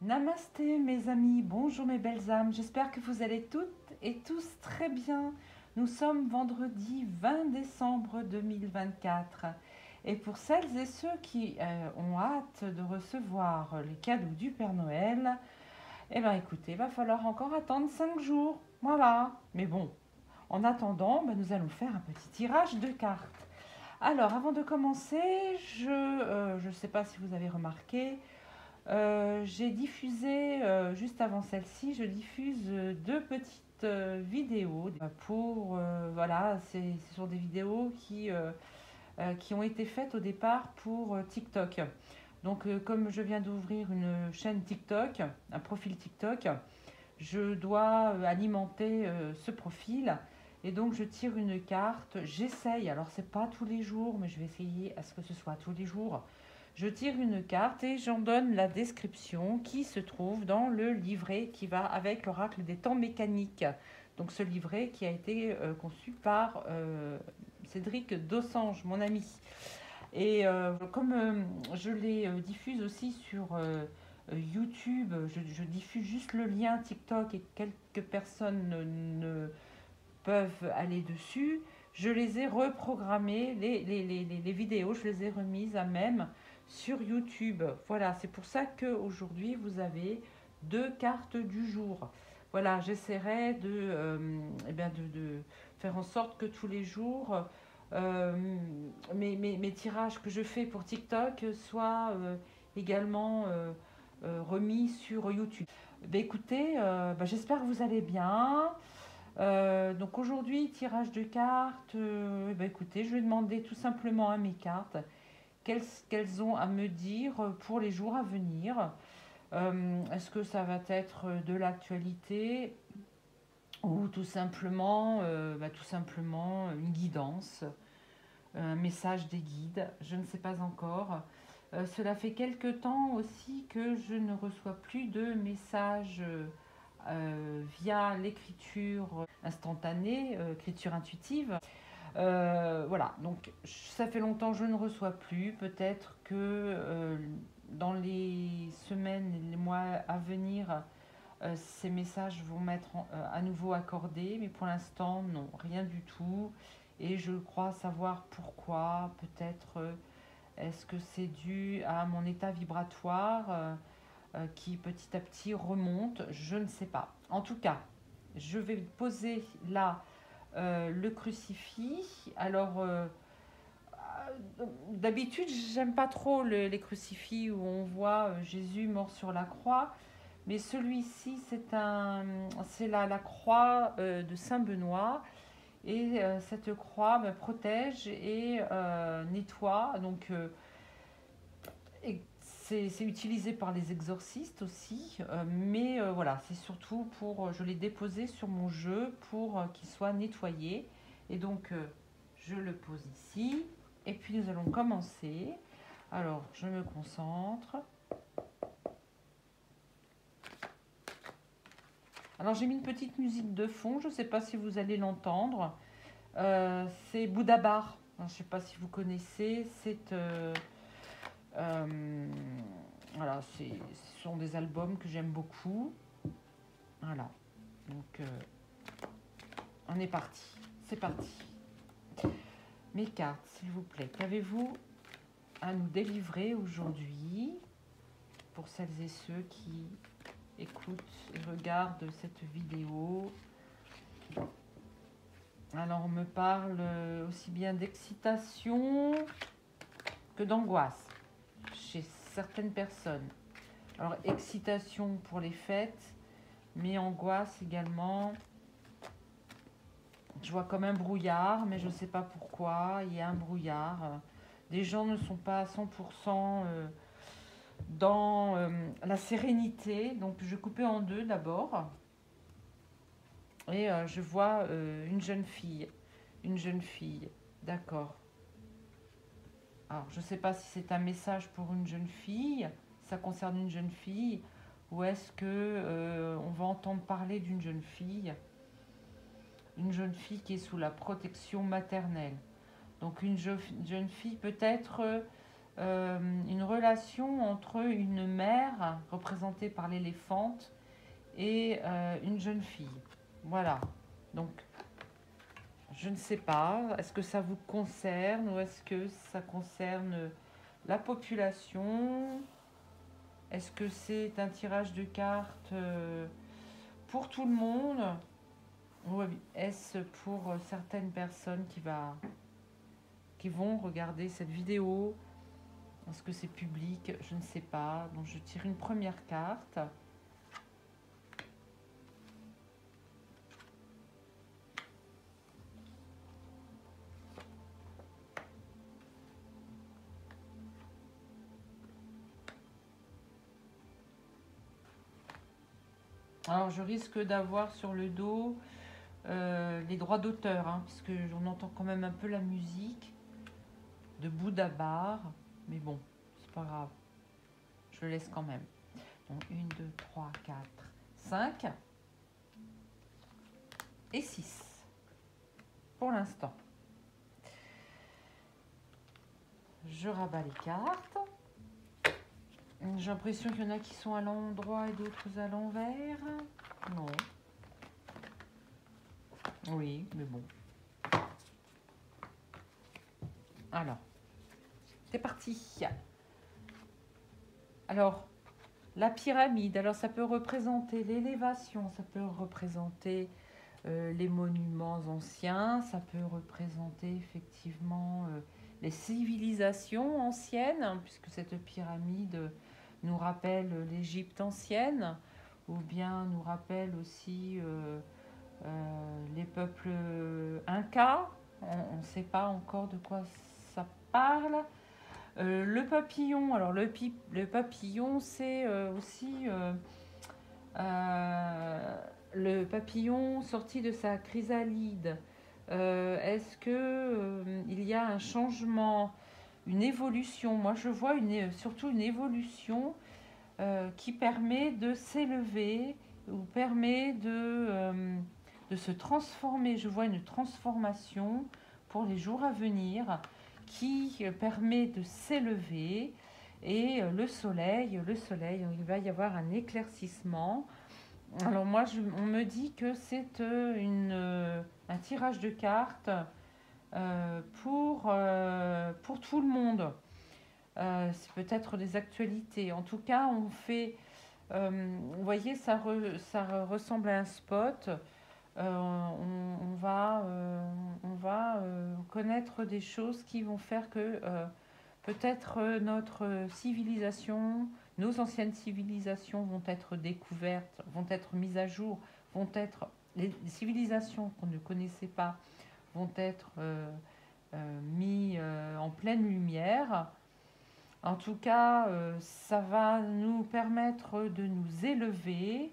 Namasté mes amis, bonjour mes belles âmes, j'espère que vous allez toutes et tous très bien. Nous sommes vendredi 20 décembre 2024 et pour celles et ceux qui ont hâte de recevoir les cadeaux du Père Noël, eh bien écoutez, il va falloir encore attendre 5 jours, voilà. Mais bon, en attendant, nous allons faire un petit tirage de cartes. Alors avant de commencer, je ne sais pas si vous avez remarqué, j'ai diffusé, juste avant celle-ci, je diffuse deux petites vidéos voilà, ce sont des vidéos qui ont été faites au départ pour TikTok. Donc, comme je viens d'ouvrir une chaîne TikTok, un profil TikTok, je dois alimenter ce profil. Et donc, je tire une carte. J'essaye, alors c'est pas tous les jours, mais je vais essayer à ce que ce soit tous les jours. Je tire une carte et j'en donne la description qui se trouve dans le livret qui va avec l'oracle des temps mécaniques. Donc ce livret qui a été conçu par Cédric Dossange, mon ami. Et comme je les diffuse aussi sur YouTube, je diffuse juste le lien TikTok et quelques personnes ne peuvent aller dessus. Je les ai reprogrammées, les vidéos, je les ai remises à même sur YouTube. Voilà, c'est pour ça qu'aujourd'hui, vous avez deux cartes du jour. Voilà, j'essaierai de faire en sorte que tous les jours, mes tirages que je fais pour TikTok soient également remis sur YouTube. Écoutez, j'espère que vous allez bien. Donc aujourd'hui, tirage de cartes. Écoutez, je vais demander tout simplement à mes cartes qu'elles ont à me dire pour les jours à venir. Est-ce que ça va être de l'actualité ou tout simplement une guidance, un message des guides? Je ne sais pas encore. Cela fait quelque temps aussi que je ne reçois plus de messages via l'écriture instantanée, écriture intuitive. Voilà, donc ça fait longtemps que je ne reçois plus. Peut-être que dans les semaines et les mois à venir, ces messages vont m'être à nouveau accordés, mais pour l'instant, non, rien du tout. Et je crois savoir pourquoi. Peut-être est-ce que c'est dû à mon état vibratoire qui petit à petit remonte? Je ne sais pas. En tout cas, je vais poser là le crucifix. Alors, d'habitude, j'aime pas trop les crucifix où on voit Jésus mort sur la croix. Mais celui-ci, c'est la croix de Saint Benoît. Et cette croix me protège et nettoie. Donc, c'est utilisé par les exorcistes aussi. Mais voilà, c'est surtout pour. Je l'ai déposé sur mon jeu pour qu'il soit nettoyé. Et donc, je le pose ici. Et puis, nous allons commencer. Alors, je me concentre. Alors j'ai mis une petite musique de fond, je ne sais pas si vous allez l'entendre. C'est Bouddha Bar. Je ne sais pas si vous connaissez. Euh, voilà, ce sont des albums que j'aime beaucoup. Voilà. Donc on est parti. C'est parti. Mes cartes, s'il vous plaît. Qu'avez-vous à nous délivrer aujourd'hui pour celles et ceux qui écoutent et regardent cette vidéo? Alors, on me parle aussi bien d'excitation que d'angoisse chez certaines personnes. Alors, excitation pour les fêtes, mais angoisse également. Je vois comme un brouillard, mais je ne sais pas pourquoi. Il y a un brouillard. Les gens ne sont pas à 100% dans la sérénité. Donc, je coupais en deux d'abord. Et je vois une jeune fille. Une jeune fille. D'accord. Alors, je ne sais pas si c'est un message pour une jeune fille, si ça concerne une jeune fille, ou est-ce que on va entendre parler une jeune fille qui est sous la protection maternelle. Donc, une jeune fille peut-être une relation entre une mère, représentée par l'éléphante, et une jeune fille. Voilà. Donc, je ne sais pas. Est-ce que ça vous concerne ou est-ce que ça concerne la population? Est-ce que c'est un tirage de cartes pour tout le monde? Ou est-ce pour certaines personnes qui vont regarder cette vidéo? Est-ce que c'est public? Je ne sais pas. Donc je tire une première carte. Alors je risque d'avoir sur le dos les droits d'auteur, hein, parce que j'en entends quand même un peu la musique de Bouddha Bar, mais bon, c'est pas grave, je le laisse quand même. Donc 1, 2, 3, 4, 5 et 6 pour l'instant. Je rabats les cartes. J'ai l'impression qu'il y en a qui sont à l'endroit et d'autres à l'envers. Non. Oui, mais bon. Alors, c'est parti. Alors, la pyramide, alors ça peut représenter l'élévation, ça peut représenter les monuments anciens, ça peut représenter effectivement les civilisations anciennes, hein, puisque cette pyramide nous rappelle l'Égypte ancienne, ou bien nous rappelle aussi les peuples incas. On ne sait pas encore de quoi ça parle. Le papillon, alors le papillon, c'est aussi le papillon sorti de sa chrysalide. Est-ce que il y a un changement, une évolution? Moi, je vois surtout une évolution qui permet de s'élever ou permet de se transformer. Je vois une transformation pour les jours à venir qui permet de s'élever. Et le soleil, il va y avoir un éclaircissement. Alors moi, on me dit que c'est un tirage de cartes pour tout le monde. C'est peut-être des actualités. En tout cas, on fait... vous voyez, ça ressemble à un spot. On va connaître des choses qui vont faire que peut-être notre civilisation, nos anciennes civilisations vont être découvertes, vont être mises à jour, les civilisations qu'on ne connaissait pas vont être mis en pleine lumière. En tout cas, ça va nous permettre de nous élever.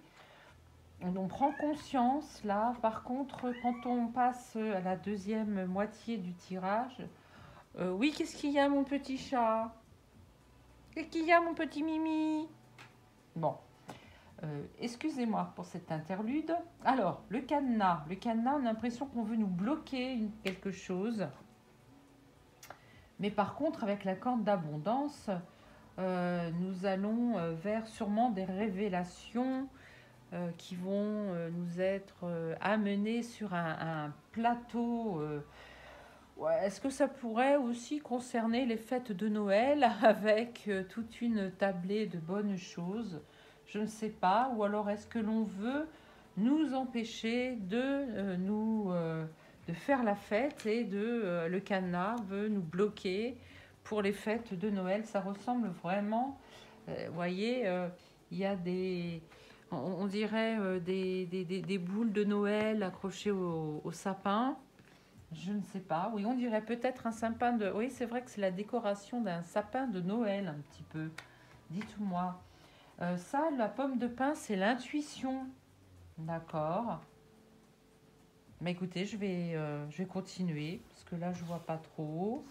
On prend conscience là. Par contre, quand on passe à la deuxième moitié du tirage, oui, qu'est-ce qu'il y a, mon petit chat? Qu'est-ce qu'il y a, mon petit Mimi? Bon, excusez-moi pour cette interlude. Alors, le cadenas, on a l'impression qu'on veut nous bloquer quelque chose. Mais par contre, avec la corde d'abondance, nous allons vers sûrement des révélations qui vont nous être amenées sur un plateau. Ouais, est-ce que ça pourrait aussi concerner les fêtes de Noël avec toute une tablée de bonnes choses? Je ne sais pas. Ou alors est-ce que l'on veut nous empêcher de faire la fête et le cadenas veut nous bloquer pour les fêtes de Noël? Ça ressemble vraiment, vous voyez, il y a on dirait des boules de Noël accrochées au sapin. Je ne sais pas. Oui, on dirait peut-être un sapin de... Oui, c'est vrai que c'est la décoration d'un sapin de Noël, un petit peu. Dites-moi. Ça, la pomme de pin, c'est l'intuition. D'accord. Mais écoutez, je vais continuer, parce que là, je vois pas trop.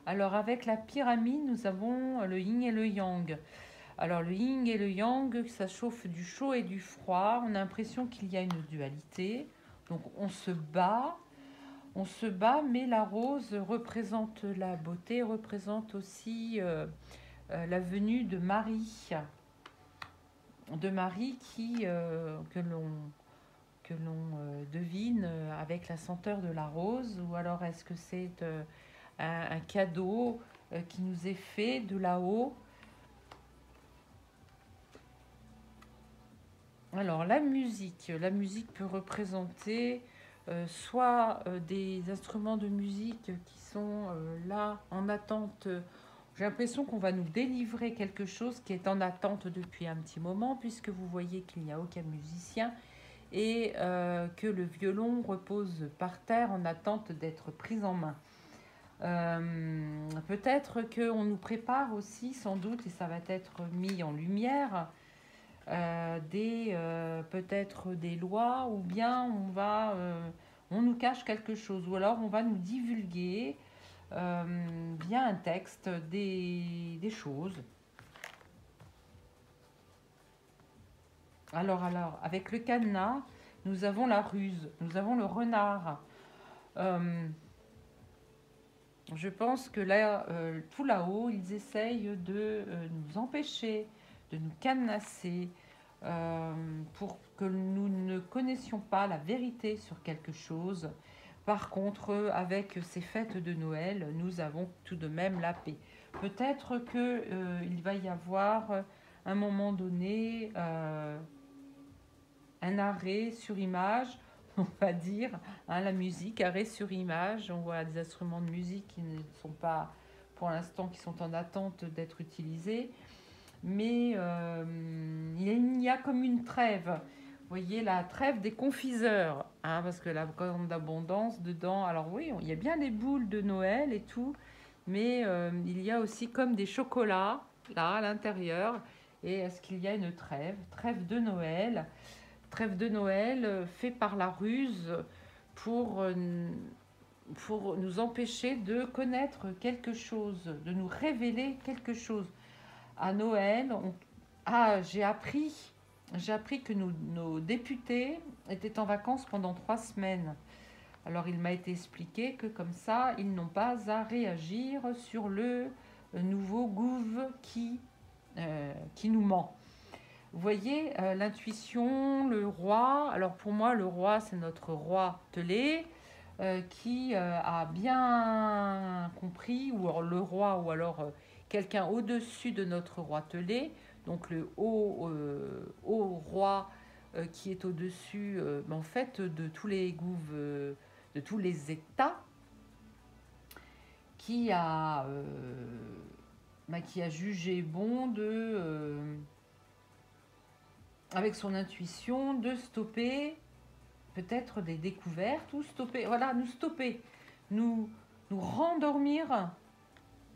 Alors, avec la pyramide, nous avons le yin et le yang. Alors, le yin et le yang, ça chauffe du chaud et du froid. On a l'impression qu'il y a une dualité. Donc, on se bat. On se bat, mais la rose représente la beauté, représente aussi la venue de Marie que l'on devine avec la senteur de la rose, ou alors est-ce que c'est un cadeau qui nous est fait de là-haut. Alors la musique peut représenter soit des instruments de musique qui sont là en attente. J'ai l'impression qu'on va nous délivrer quelque chose qui est en attente depuis un petit moment, puisque vous voyez qu'il n'y a aucun musicien et que le violon repose par terre en attente d'être pris en main. Peut-être qu'on nous prépare aussi, sans doute, et ça va être mis en lumière, peut-être des lois, ou bien on nous cache quelque chose, ou alors on va nous divulguer via un texte des choses. Alors, avec le cadenas, nous avons la ruse, nous avons le renard. Je pense que là, tout là-haut, ils essayent de nous empêcher, de nous cadenasser, pour que nous ne connaissions pas la vérité sur quelque chose. Par contre, avec ces fêtes de Noël, nous avons tout de même la paix. Peut-être qu'il va y avoir, à un moment donné, un arrêt sur image, on va dire, hein, la musique, arrêt sur image. On voit des instruments de musique qui ne sont pas, pour l'instant, qui sont en attente d'être utilisés. Mais il y a comme une trêve. Vous voyez, la trêve des confiseurs, hein, parce que la grande abondance dedans. Alors oui, il y a bien des boules de Noël et tout, mais il y a aussi comme des chocolats, là, à l'intérieur. Et est-ce qu'il y a une trêve de Noël? Trêve de Noël fait par la ruse pour nous empêcher de connaître quelque chose, de nous révéler quelque chose. À Noël, j'ai appris que nos députés étaient en vacances pendant 3 semaines. Alors il m'a été expliqué que comme ça, ils n'ont pas à réagir sur le nouveau gouv qui nous ment. Vous voyez, l'intuition, le roi. Alors pour moi, le roi, c'est notre roi Telé, qui a bien compris, ou alors le roi, ou alors quelqu'un au-dessus de notre roi Telé, donc le haut roi qui est au-dessus, en fait, de tous les gouves, de tous les États, qui a jugé bon avec son intuition, de stopper peut-être des découvertes, ou nous stopper, nous rendormir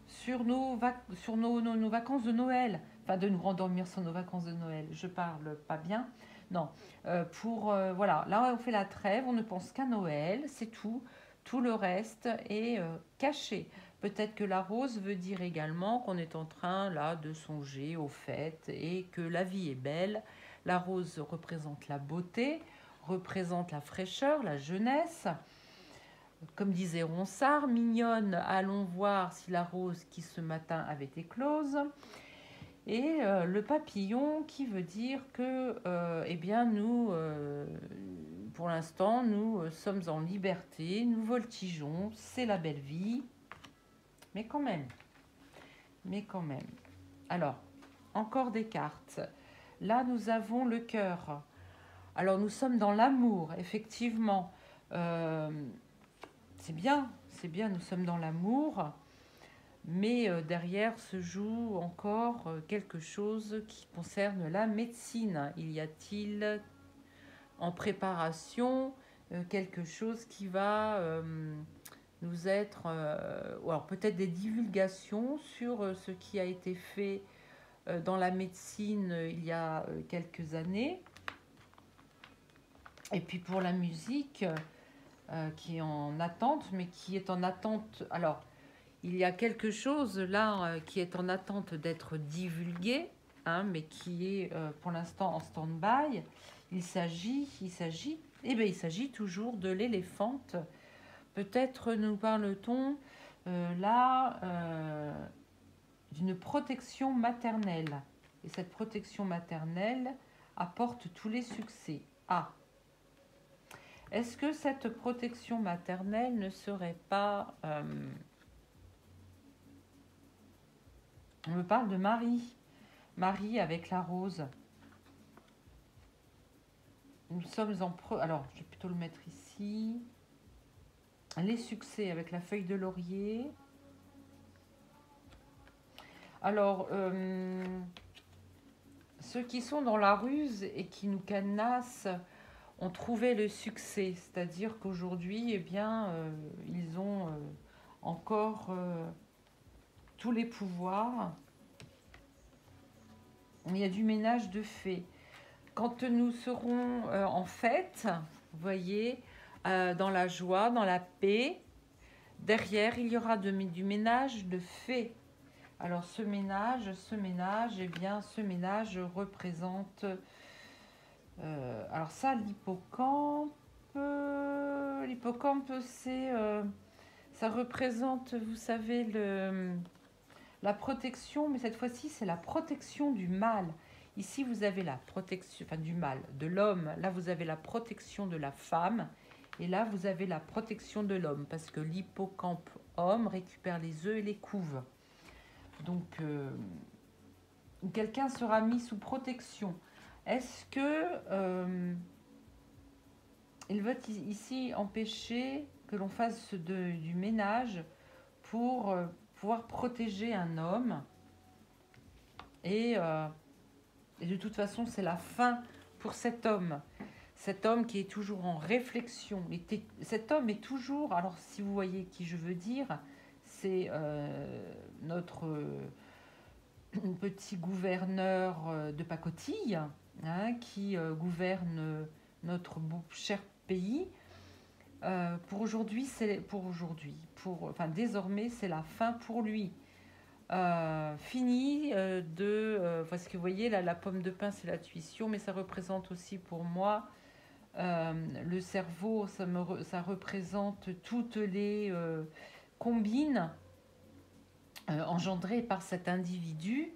sur nos vacances de Noël. Enfin, de nous rendormir sur nos vacances de Noël. Je parle pas bien. Non. Voilà, là on fait la trêve, on ne pense qu'à Noël, c'est tout. Tout le reste est caché. Peut-être que la rose veut dire également qu'on est en train là de songer aux fêtes et que la vie est belle. La rose représente la beauté, représente la fraîcheur, la jeunesse. Comme disait Ronsard, mignonne, allons voir si la rose qui ce matin avait éclose. Et le papillon qui veut dire que, eh bien, nous, pour l'instant, nous sommes en liberté, nous voltigeons, c'est la belle vie. Mais quand même. Alors, encore des cartes. Là, nous avons le cœur. Alors, nous sommes dans l'amour, effectivement. C'est bien, nous sommes dans l'amour. Mais derrière se joue encore quelque chose qui concerne la médecine. Y a-t-il en préparation quelque chose qui va nous être... alors peut-être des divulgations sur ce qui a été fait dans la médecine il y a quelques années. Et puis pour la musique, qui est en attente, mais qui est en attente... Alors, il y a quelque chose là qui est en attente d'être divulgué, hein, mais qui est pour l'instant en stand-by. Il s'agit toujours de l'éléphante. Peut-être nous parle-t-on là d'une protection maternelle. Et cette protection maternelle apporte tous les succès. Ah, est-ce que cette protection maternelle ne serait pas... on me parle de Marie. Marie avec la rose. Nous sommes en... Alors, je vais plutôt le mettre ici. Les succès avec la feuille de laurier. Alors, ceux qui sont dans la ruse et qui nous cadenassent ont trouvé le succès. C'est-à-dire qu'aujourd'hui, eh bien, ils ont encore tous les pouvoirs. Il y a du ménage de fait. Quand nous serons en fête, vous voyez, dans la joie, dans la paix, derrière, il y aura du ménage de fait. Alors ce ménage, eh bien, ce ménage représente... alors ça, l'hippocampe, c'est... ça représente, vous savez, la protection, mais cette fois-ci, c'est la protection du mal. Ici, vous avez la protection, enfin du mal, de l'homme. Là, vous avez la protection de la femme. Et là, vous avez la protection de l'homme. Parce que l'hippocampe homme récupère les œufs et les couve. Donc, quelqu'un sera mis sous protection. Est-ce que il veut ici empêcher que l'on fasse du ménage pour pouvoir protéger un homme et de toute façon, c'est la fin pour cet homme. Cet homme qui est toujours en réflexion. Cet homme est toujours... Alors, si vous voyez qui je veux dire, c'est notre petit gouverneur de pacotille, hein, qui gouverne notre beau cher pays. Désormais, c'est la fin pour lui. Fini parce que vous voyez là, la pomme de pin c'est la tuition, mais ça représente aussi pour moi le cerveau, ça représente toutes les combines engendrées par cet individu.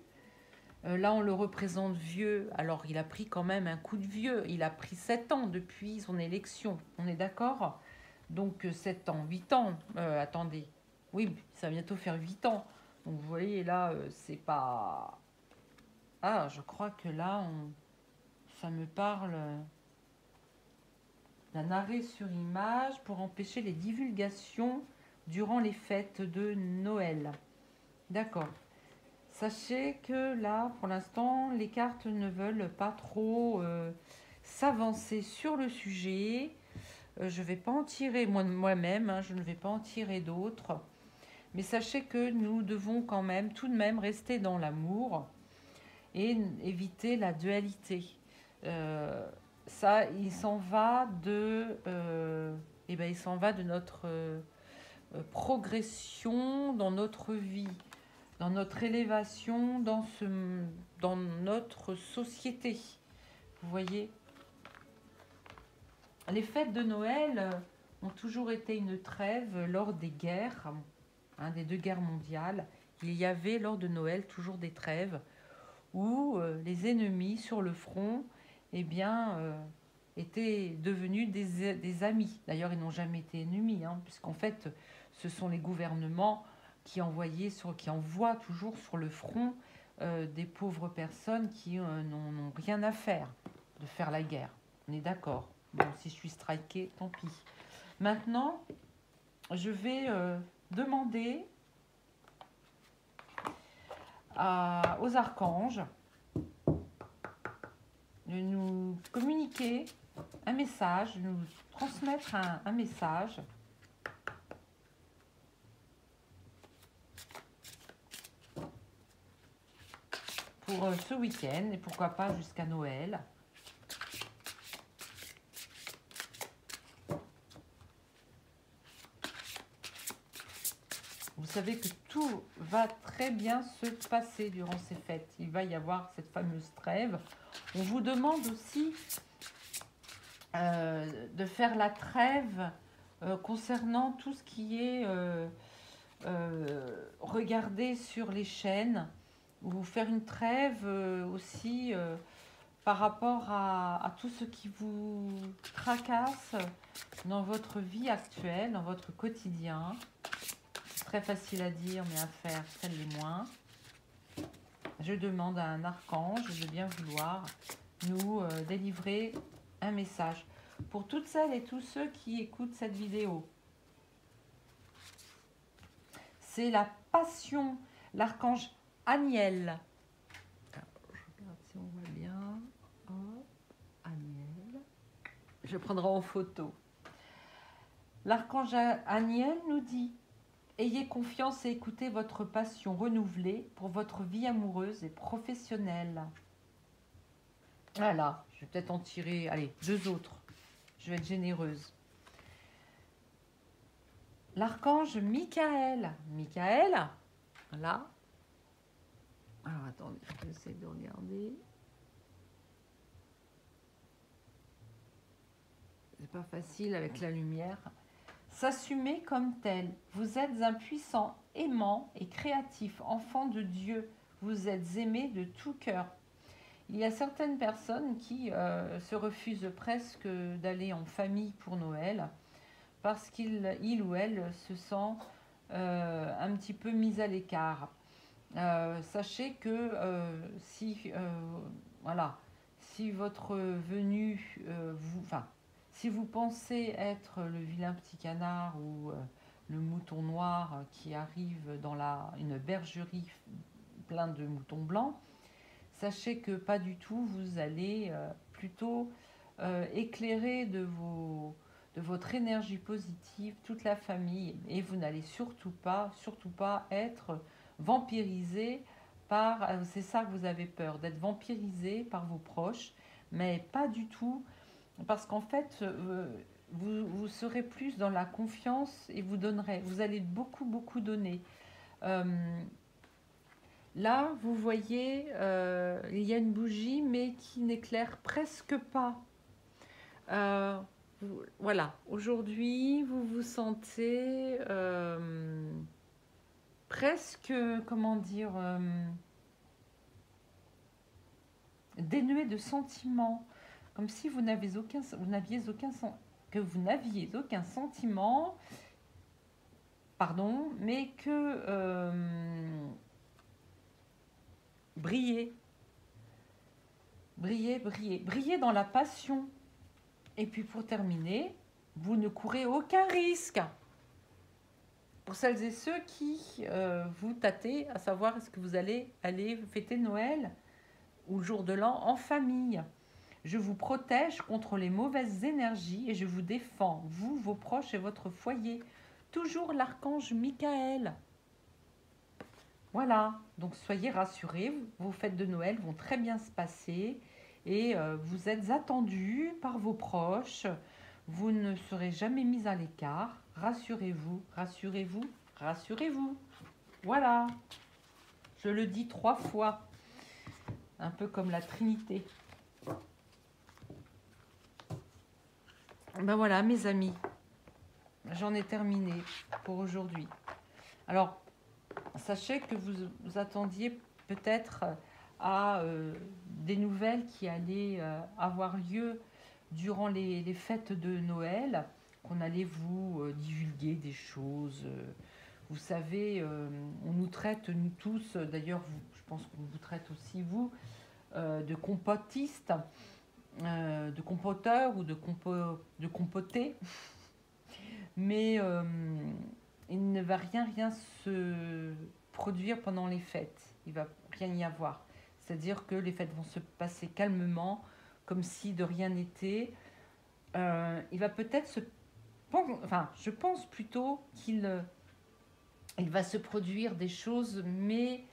Là on le représente vieux, alors il a pris quand même un coup de vieux, il a pris 7 ans depuis son élection, on est d'accord? Donc 7 ans, 8 ans, attendez, oui ça va bientôt faire 8 ans. Donc vous voyez là, c'est pas... Ah, je crois que là, ça me parle d'un arrêt sur image pour empêcher les divulgations durant les fêtes de Noël. D'accord. Sachez que là, pour l'instant, les cartes ne veulent pas trop s'avancer sur le sujet. Je ne vais pas en tirer moi-même, hein, je ne vais pas en tirer d'autres. Mais sachez que nous devons quand même, tout de même, rester dans l'amour et éviter la dualité. Ça, il s'en va de notre progression dans notre vie, dans notre élévation, dans notre société. Vous voyez, les fêtes de Noël ont toujours été une trêve lors des guerres. Des 2 guerres mondiales, il y avait lors de Noël toujours des trêves où les ennemis sur le front étaient devenus des amis. D'ailleurs, ils n'ont jamais été ennemis, puisqu'en fait, ce sont les gouvernements qui envoient toujours sur le front des pauvres personnes qui n'ont rien à faire de faire la guerre. On est d'accord. Bon, si je suis strikée, tant pis. Maintenant, je vais... demander aux archanges de nous communiquer un message, de nous transmettre un message pour ce week-end et pourquoi pas jusqu'à Noël. Vous savez que tout va très bien se passer durant ces fêtes. Il va y avoir cette fameuse trêve. On vous demande aussi de faire la trêve concernant tout ce qui est regarder sur les chaînes, ou faire une trêve aussi par rapport à tout ce qui vous tracasse dans votre vie actuelle, dans votre quotidien. C'est très facile à dire, mais à faire, c'est les moins. Je demande à un archange de bien vouloir nous délivrer un message. Pour toutes celles et tous ceux qui écoutent cette vidéo, c'est la passion, l'archange Aniel. Alors, je regarde si on voit bien. Hop, Aniel. Je prendrai en photo. L'archange Aniel nous dit: ayez confiance et écoutez votre passion renouvelée pour votre vie amoureuse et professionnelle. Voilà, je vais peut-être en tirer, allez, 2 autres. Je vais être généreuse. L'archange Michael. Michael, là. Alors attendez, j'essaie de regarder. C'est pas facile avec la lumière. S'assumer comme tel. Vous êtes un puissant, aimant et créatif enfant de Dieu. Vous êtes aimé de tout cœur. Il y a certaines personnes qui se refusent presque d'aller en famille pour Noël parce qu'il ou elle se sent un petit peu mis à l'écart. Sachez que voilà, si votre venue, si vous pensez être le vilain petit canard ou le mouton noir qui arrive dans une bergerie pleine de moutons blancs, sachez que pas du tout, vous allez plutôt éclairer de votre énergie positive toute la famille, et vous n'allez surtout pas être vampirisé par, c'est ça que vous avez peur, d'être vampirisé par vos proches, mais pas du tout, parce qu'en fait, vous serez plus dans la confiance et vous allez beaucoup donner. Là, vous voyez, il y a une bougie, mais qui n'éclaire presque pas. Voilà, aujourd'hui, vous vous sentez presque, comment dire, dénué de sentiments, comme si vous n'aviez aucun sentiment, pardon, mais que briller dans la passion. Et puis pour terminer, vous ne courez aucun risque. Pour celles et ceux qui vous tâtez à savoir est-ce que vous allez fêter Noël ou le jour de l'an en famille. Je vous protège contre les mauvaises énergies et je vous défends, vous, vos proches et votre foyer. Toujours l'archange Michael. Voilà, donc soyez rassurés, vos fêtes de Noël vont très bien se passer et vous êtes attendus par vos proches. Vous ne serez jamais mis à l'écart. Rassurez-vous, rassurez-vous, rassurez-vous. Voilà, je le dis 3 fois, un peu comme la Trinité. Ben voilà, mes amis, j'en ai terminé pour aujourd'hui. Alors, sachez que vous attendiez peut-être à des nouvelles qui allaient avoir lieu durant les fêtes de Noël, qu'on allait vous divulguer des choses. Vous savez, on nous traite, nous tous, d'ailleurs, je pense qu'on vous traite aussi, vous, de compotistes, de compoteurs ou de compotés. Mais il ne va rien se produire pendant les fêtes. Il ne va rien y avoir. C'est-à-dire que les fêtes vont se passer calmement, comme si de rien n'était. Il va peut-être je pense plutôt qu'il va se produire des choses, mais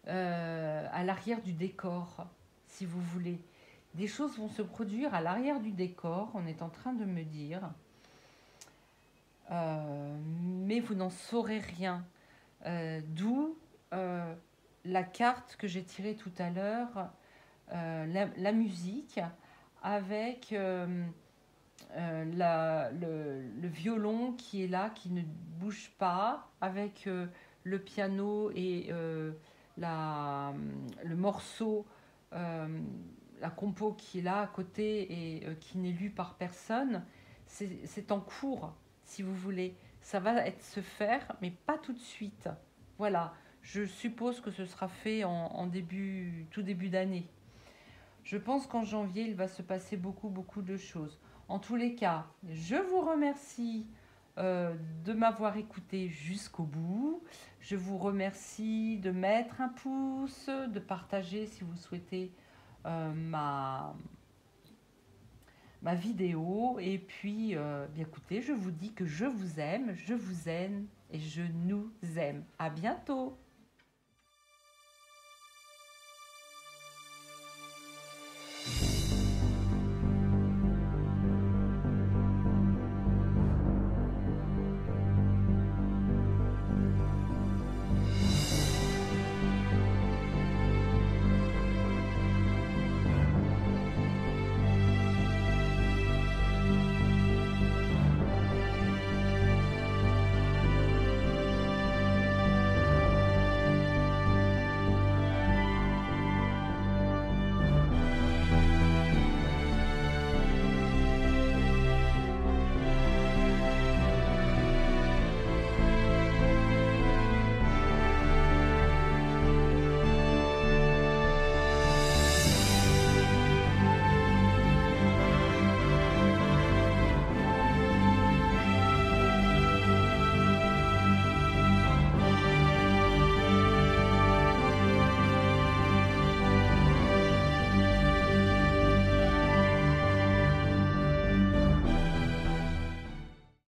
à l'arrière du décor, si vous voulez. Des choses vont se produire à l'arrière du décor, on est en train de me dire. Mais vous n'en saurez rien. D'où la carte que j'ai tirée tout à l'heure, la musique, avec le violon qui est là, qui ne bouge pas, avec le piano et le morceau, euh, la compo qui est là à côté et qui n'est lue par personne. C'est en cours, si vous voulez. Ça va se faire, mais pas tout de suite. Voilà, je suppose que ce sera fait tout début d'année. Je pense qu'en janvier, il va se passer beaucoup, beaucoup de choses. En tous les cas, je vous remercie de m'avoir écouté jusqu'au bout. Je vous remercie de mettre un pouce, de partager si vous souhaitez euh, ma, ma vidéo. Et puis, bien écoutez, je vous dis que je vous aime et je nous aime. À bientôt.